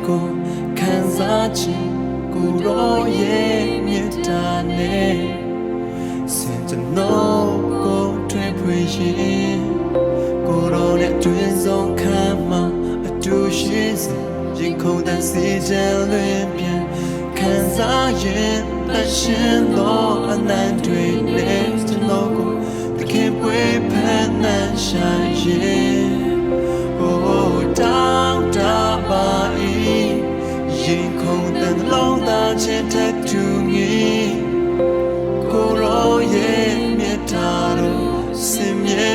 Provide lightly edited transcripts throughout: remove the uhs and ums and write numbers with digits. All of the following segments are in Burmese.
ကိုခံစားခြင်းကိုယ်တော်ရဲ့မေတ္တာနဲ့စင်ကျွန်တော်ကိုထွေးဖွေရင်ကိုယ်တော်နဲ့တွင်ဆုံးခံမှာအတူရှိစေရင်ခုန်တဲ့စီချမ်းလွင်ပြန်ခံစားရင်တရှင်သောအနန္တတွေနဲ့ကျွန်တော်ကိုတခင်ပွေဖန်နှံရှာရင်ရင်ခုန်တဲ့လုံးသားချင်းထက်တူငီကိုရောရဲ့မြတ်တာတော်စင်မြဲ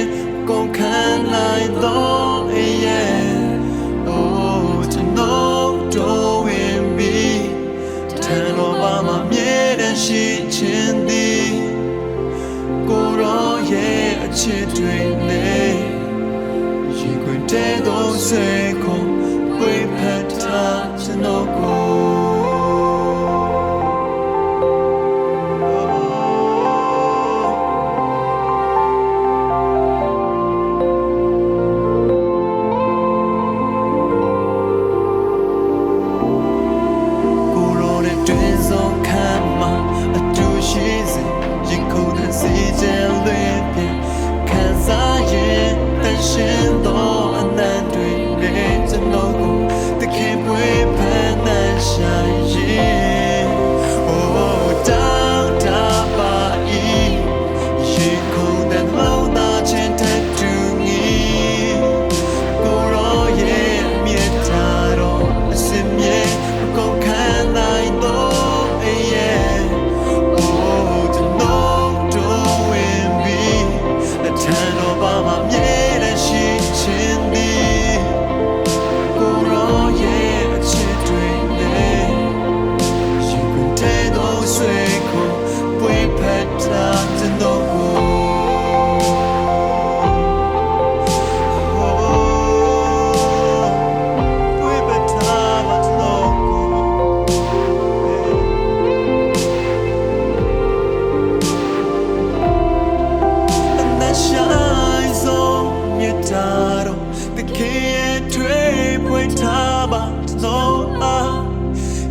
ကုန်ခံနိုင်သောအရဲ့အိုးကျွန်တော်တော်ဝင်ပြီးထန်တော်ဘာမှမြဲတဲ့ရှိခြင်းသည်ကိုရောရဲ့အချစ်တွေနဲ့ရင်ခွင်တဲ့သောစေကုန်ဝေဖတ်ထားကျွန်တော်ကို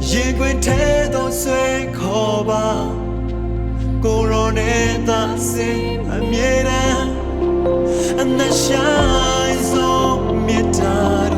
ရင်ခွင်ထဲသို့ဆွေးခေါ်ပါကိုရောနဲ့သာစင်အမြဲတမ်းအနက်ရှိုင်းဆုံးမြတ်တာ